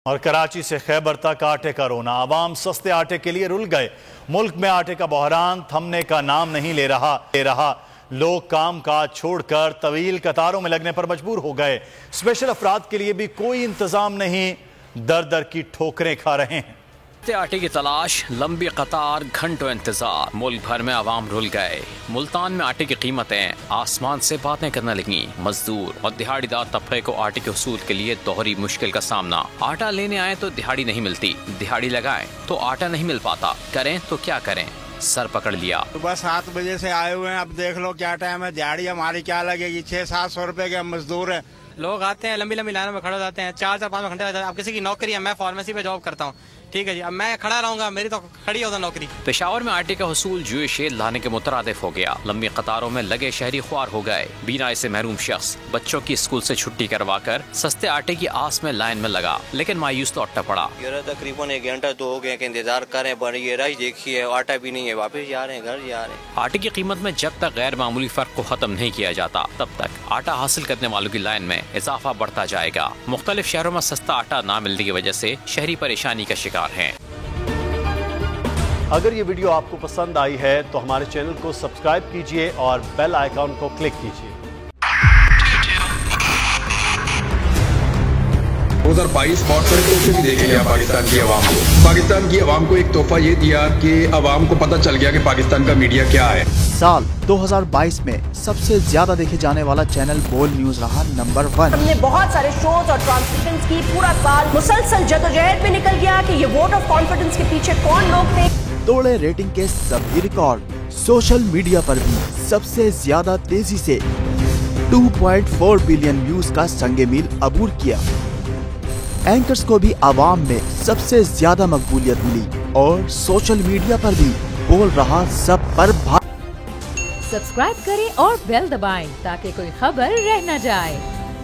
और कराची से खैबर तक आटे का रोना। आवाम सस्ते आटे के लिए रुल गए। मुल्क में आटे का बहरान थमने का नाम नहीं ले रहा। लोग काम काज छोड़कर तवील कतारों में लगने पर मजबूर हो गए। स्पेशल अफराद के लिए भी कोई इंतजाम नहीं, दर दर की ठोकरें खा रहे हैं। आटे की तलाश, लंबी कतार, घंटों इंतजार। मुल्क भर में आवाम रुल गए। मुल्तान में आटे की कीमतें आसमान से बातें करने लगी। मजदूर और दिहाड़ीदार तबके को आटे के हुसूल के लिए दोहरी मुश्किल का सामना। आटा लेने आए तो दिहाड़ी नहीं मिलती, दिहाड़ी लगाएं तो आटा नहीं मिल पाता। करें तो क्या करें, सर पकड़ लिया। सुबह 7 बजे से आए हुए हैं, अब देख लो क्या टाइम है। दिहाड़ी हमारी क्या लगेगी, 600-700 रुपए के मजदूर है। लोग आते हैं, लंबी लंबी लाइनों में खड़े हो जाते हैं, 4-5 घंटे। अब किसी की नौकरी है, मैं फार्मेसी पे जॉब करता हूँ, ठीक है जी, अब मैं खड़ा रहूंगा, मेरी तो खड़ी होता नौकरी। पेशावर में आटे का हुसूल जुए शेर लाने के मुतरादिफ हो गया। लंबी कतारों में लगे शहरी ख्वार हो गए। बीनाई से महरूम शख्स बच्चों की स्कूल से छुट्टी करवाकर सस्ते आटे की आस में लाइन में लगा, लेकिन मायूस लौटना पड़ा। तकरीबन 1 घंटा तो हो गया कि इंतजार करें, पर ये राइस देखिए आटा भी नहीं है, वापस जा रहे हैं, घर जा रहे हैं। आटे की कीमत में जब तक गैर मामूली फर्क को खत्म नहीं किया जाता, तब तक आटा हासिल करने वालों की लाइन में इजाफा बढ़ता जाएगा। मुख्तलिफ शहरों में सस्ता आटा न मिलने की वजह से शहरी परेशानी का शिकार हैं। अगर ये वीडियो आपको पसंद आई है तो हमारे चैनल को सब्सक्राइब कीजिए और बेल आइकॉन को क्लिक कीजिए। 2022 बॉक्सर ट्रॉफी भी देख लिया पाकिस्तान की आवाम को। पाकिस्तान की आवाम को एक तोहफा ये दिया कि आवाम को पता चल गया कि पाकिस्तान का मीडिया क्या है। साल 2022 में सबसे ज्यादा देखे जाने वाला चैनल बोल न्यूज रहा नंबर 1। हमने बहुत सारे शोज और ट्रांसमिशंस की, पूरा साल मुसलसल जदोजहद में निकल गया कि ये वोट ऑफ कॉन्फिडेंस के पीछे कौन लोग थे। तोड़े रेटिंग के सभी रिकॉर्ड। सोशल मीडिया पर भी सबसे ज्यादा तेजी से 2.4 बिलियन व्यूज का संगे मील अबूर किया। एंकर्स को भी आवाम में सबसे ज्यादा मकबूलियत मिली और सोशल मीडिया पर भी बोल रहा सब पर सब्सक्राइब करें और बेल दबाएं ताकि कोई खबर रह न जाए।